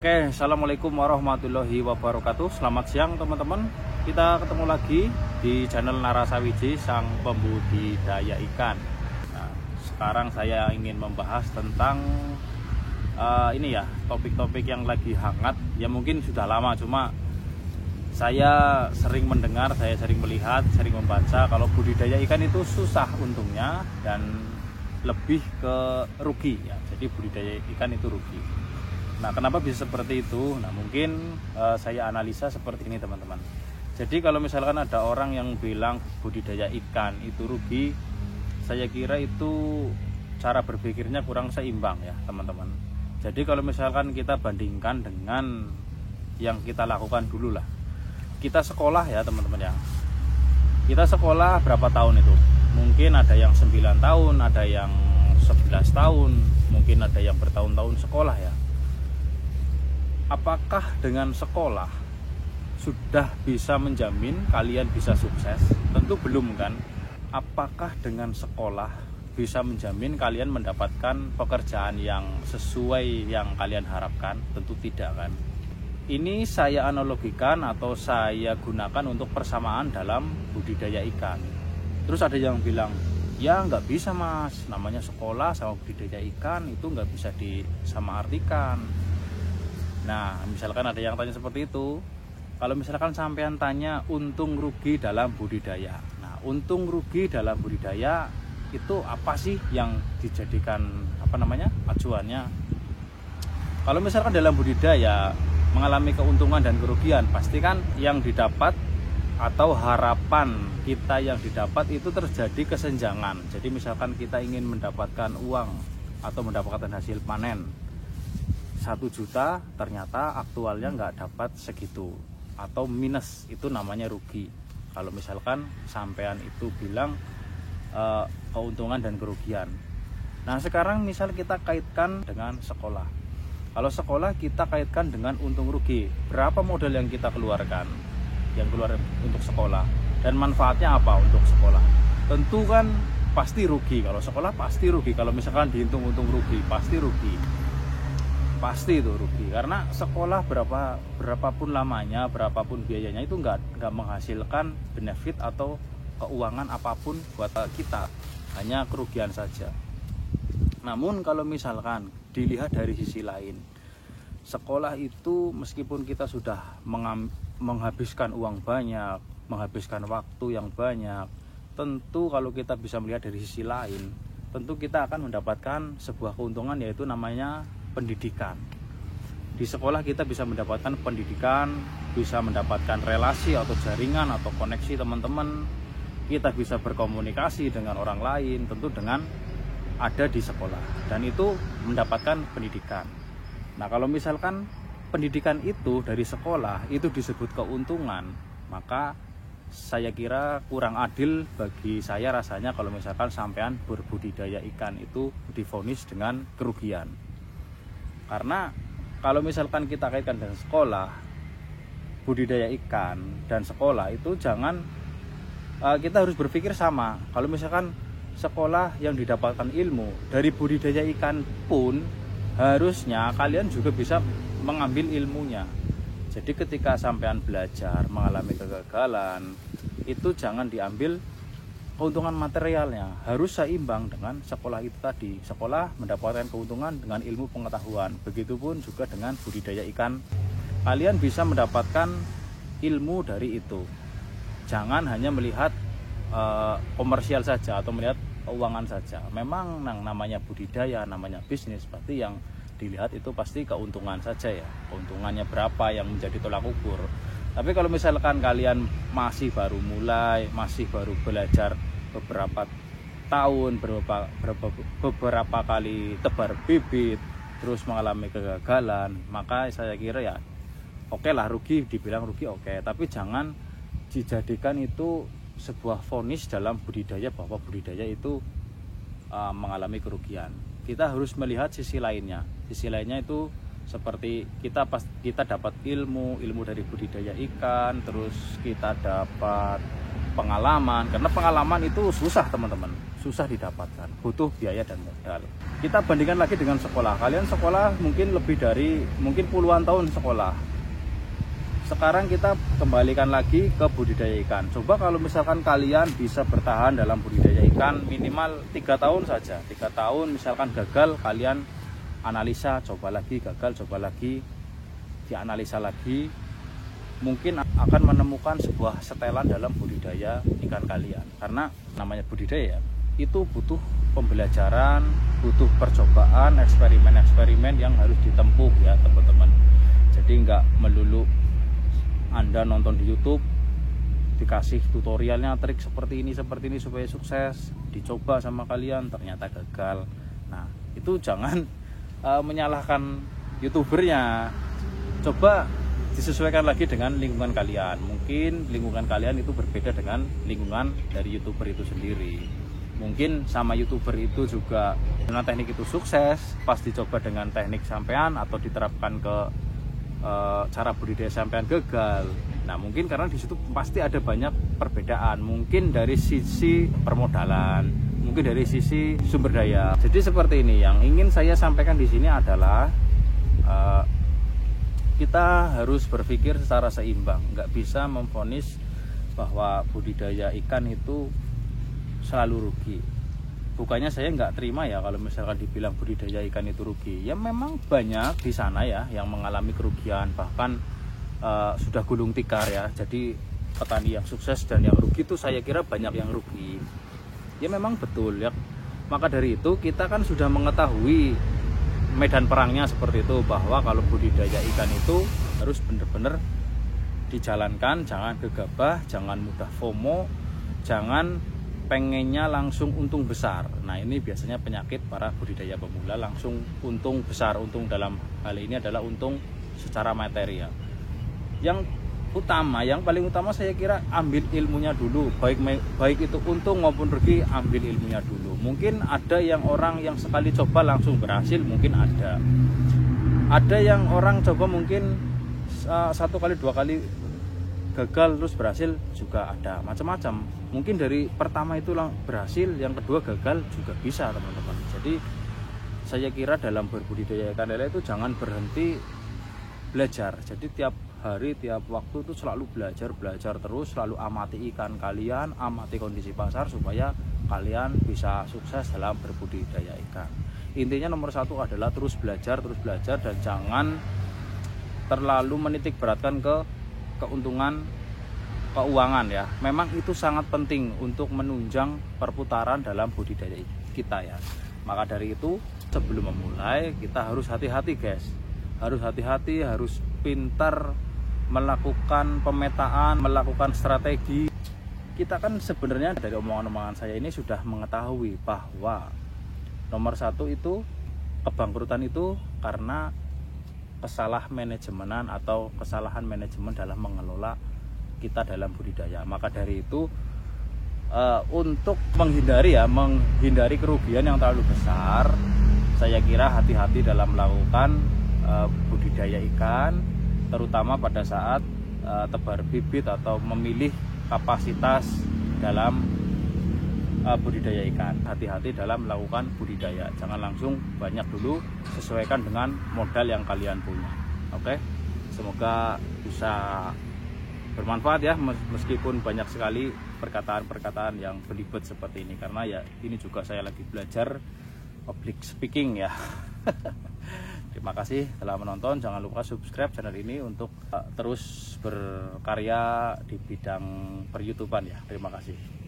Oke, assalamualaikum warahmatullahi wabarakatuh. Selamat siang teman-teman. Kita ketemu lagi di channel Narasawiji, sang pembudidaya ikan. Nah, sekarang saya ingin membahas tentang ini ya, topik-topik yang lagi hangat. Ya mungkin sudah lama, cuma saya sering mendengar, saya sering melihat, sering membaca kalau budidaya ikan itu susah untungnya dan lebih ke rugi ya. Jadi budidaya ikan itu rugi. Nah, kenapa bisa seperti itu? Nah, mungkin saya analisa seperti ini, teman-teman. Jadi kalau misalkan ada orang yang bilang budidaya ikan itu rugi, saya kira itu cara berpikirnya kurang seimbang ya, teman-teman. Jadi kalau misalkan kita bandingkan dengan yang kita lakukan dulu lah. Kita sekolah ya, teman-teman ya. Kita sekolah berapa tahun itu? Mungkin ada yang 9 tahun, ada yang 11 tahun, mungkin ada yang bertahun-tahun sekolah ya. Apakah dengan sekolah sudah bisa menjamin kalian bisa sukses? Tentu belum kan. Apakah dengan sekolah bisa menjamin kalian mendapatkan pekerjaan yang sesuai yang kalian harapkan? Tentu tidak kan. Ini saya analogikan atau saya gunakan untuk persamaan dalam budidaya ikan. Terus ada yang bilang, ya nggak bisa mas, namanya sekolah sama budidaya ikan itu nggak bisa disamaartikan. Nah, misalkan ada yang tanya seperti itu, kalau misalkan sampean tanya untung rugi dalam budidaya. Nah, untung rugi dalam budidaya itu apa sih yang dijadikan acuannya? Kalau misalkan dalam budidaya mengalami keuntungan dan kerugian, pasti kan yang didapat atau harapan kita yang didapat itu terjadi kesenjangan. Jadi misalkan kita ingin mendapatkan uang atau mendapatkan hasil panen 1 juta, ternyata aktualnya nggak dapat segitu atau minus, itu namanya rugi. Kalau misalkan sampean itu bilang keuntungan dan kerugian. Nah, sekarang misal kita kaitkan dengan sekolah. Kalau sekolah kita kaitkan dengan untung rugi, berapa modal yang kita keluarkan, yang keluar untuk sekolah, dan manfaatnya apa untuk sekolah? Tentu kan pasti rugi. Kalau sekolah pasti rugi. Kalau misalkan dihitung untung rugi, pasti rugi. Pasti itu rugi, karena sekolah berapapun lamanya, berapapun biayanya itu nggak menghasilkan benefit atau keuangan apapun buat kita, hanya kerugian saja. Namun kalau misalkan dilihat dari sisi lain, sekolah itu meskipun kita sudah menghabiskan uang banyak, menghabiskan waktu yang banyak, tentu kalau kita bisa melihat dari sisi lain, tentu kita akan mendapatkan sebuah keuntungan, yaitu namanya pendidikan. Di sekolah kita bisa mendapatkan pendidikan, bisa mendapatkan relasi atau jaringan atau koneksi teman-teman. Kita bisa berkomunikasi dengan orang lain, tentu dengan ada di sekolah, dan itu mendapatkan pendidikan. Nah, kalau misalkan pendidikan itu dari sekolah itu disebut keuntungan, maka saya kira kurang adil bagi saya rasanya kalau misalkan sampean berbudidaya ikan itu divonis dengan kerugian. Karena kalau misalkan kita kaitkan dengan sekolah, budidaya ikan dan sekolah itu jangan kita harus berpikir sama. Kalau misalkan sekolah yang didapatkan ilmu dari budidaya ikan pun, harusnya kalian juga bisa mengambil ilmunya. Jadi ketika sampean belajar mengalami kegagalan, itu jangan diambil keuntungan materialnya, harus seimbang dengan sekolah itu tadi. Sekolah mendapatkan keuntungan dengan ilmu pengetahuan. Begitupun juga dengan budidaya ikan, kalian bisa mendapatkan ilmu dari itu. Jangan hanya melihat komersial saja atau melihat keuangan saja. Memang namanya budidaya, namanya bisnis, pasti yang dilihat itu pasti keuntungan saja ya. Keuntungannya berapa yang menjadi tolak ukur. Tapi kalau misalkan kalian masih baru mulai, masih baru belajar beberapa tahun, beberapa kali tebar bibit, terus mengalami kegagalan, maka saya kira ya oke lah, rugi, dibilang rugi oke. Tapi jangan dijadikan itu sebuah vonis dalam budidaya bahwa budidaya itu mengalami kerugian. Kita harus melihat sisi lainnya. Sisi lainnya itu seperti kita dapat ilmu dari budidaya ikan, terus kita dapat pengalaman, karena pengalaman itu susah teman-teman, susah didapatkan, butuh biaya dan modal. Kita bandingkan lagi dengan sekolah. Kalian sekolah mungkin lebih dari puluhan tahun sekolah. Sekarang kita kembalikan lagi ke budidaya ikan. Coba kalau misalkan kalian bisa bertahan dalam budidaya ikan minimal 3 tahun saja. 3 tahun misalkan gagal, kalian analisa, coba lagi, gagal, coba lagi, dianalisa lagi, mungkin akan menemukan sebuah setelan dalam budidaya ikan kalian. Karena namanya budidaya itu butuh pembelajaran, butuh percobaan, eksperimen-eksperimen yang harus ditempuh ya teman-teman. Jadi nggak melulu Anda nonton di YouTube dikasih tutorialnya, trik seperti ini supaya sukses, dicoba sama kalian ternyata gagal. Nah, itu jangan menyalahkan YouTubernya. Coba disesuaikan lagi dengan lingkungan kalian. Mungkin lingkungan kalian itu berbeda dengan lingkungan dari YouTuber itu sendiri. Mungkin sama YouTuber itu juga dengan teknik itu sukses, pas dicoba dengan teknik sampean atau diterapkan ke cara budidaya sampean gagal. Nah, mungkin karena di situ pasti ada banyak perbedaan. Mungkin dari sisi permodalan, mungkin dari sisi sumber daya. Jadi seperti ini, yang ingin saya sampaikan di sini adalah kita harus berpikir secara seimbang. Nggak bisa memvonis bahwa budidaya ikan itu selalu rugi. Bukannya saya nggak terima ya kalau misalkan dibilang budidaya ikan itu rugi. Ya memang banyak di sana ya yang mengalami kerugian, bahkan sudah gulung tikar ya. Jadi petani yang sukses dan yang rugi itu saya kira banyak yang rugi. Ya memang betul ya. Maka dari itu kita kan sudah mengetahui medan perangnya seperti itu, bahwa kalau budidaya ikan itu harus benar-benar dijalankan, jangan gegabah, jangan mudah FOMO, jangan pengennya langsung untung besar. Nah, ini biasanya penyakit para budidaya pemula, langsung untung besar. Untung dalam hal ini adalah untung secara material. Yang paling utama saya kira ambil ilmunya dulu, baik itu untung maupun rugi, ambil ilmunya dulu. Mungkin ada yang orang yang sekali coba langsung berhasil, mungkin ada yang orang coba mungkin 1 kali 2 kali gagal terus berhasil juga ada, macam-macam. Mungkin dari pertama itu berhasil, yang kedua gagal juga bisa teman-teman. Jadi saya kira dalam berbudidaya ikan lele itu jangan berhenti belajar. Jadi tiap hari, tiap waktu itu selalu belajar terus, selalu amati ikan kalian, amati kondisi pasar supaya kalian bisa sukses dalam berbudidaya ikan. Intinya nomor 1 adalah terus belajar dan jangan terlalu menitik beratkan ke keuntungan keuangan ya. Memang itu sangat penting untuk menunjang perputaran dalam budidaya kita ya. Maka dari itu sebelum memulai kita harus hati-hati guys. Harus hati-hati, harus pintar melakukan pemetaan, melakukan strategi. Kita kan sebenarnya dari omongan-omongan saya ini sudah mengetahui bahwa nomor 1 itu kebangkrutan itu karena kesalahan manajemen dalam mengelola kita dalam budidaya. Maka dari itu untuk menghindari kerugian yang terlalu besar, saya kira hati-hati dalam melakukan budidaya ikan, terutama pada saat tebar bibit atau memilih kapasitas dalam budidaya ikan. Hati-hati dalam melakukan budidaya, jangan langsung banyak dulu, sesuaikan dengan modal yang kalian punya. Oke, semoga bisa bermanfaat ya, meskipun banyak sekali perkataan-perkataan yang belibet seperti ini, karena ya ini juga saya lagi belajar public speaking ya. Terima kasih telah menonton, jangan lupa subscribe channel ini untuk terus berkarya di bidang per-YouTubean ya. Terima kasih.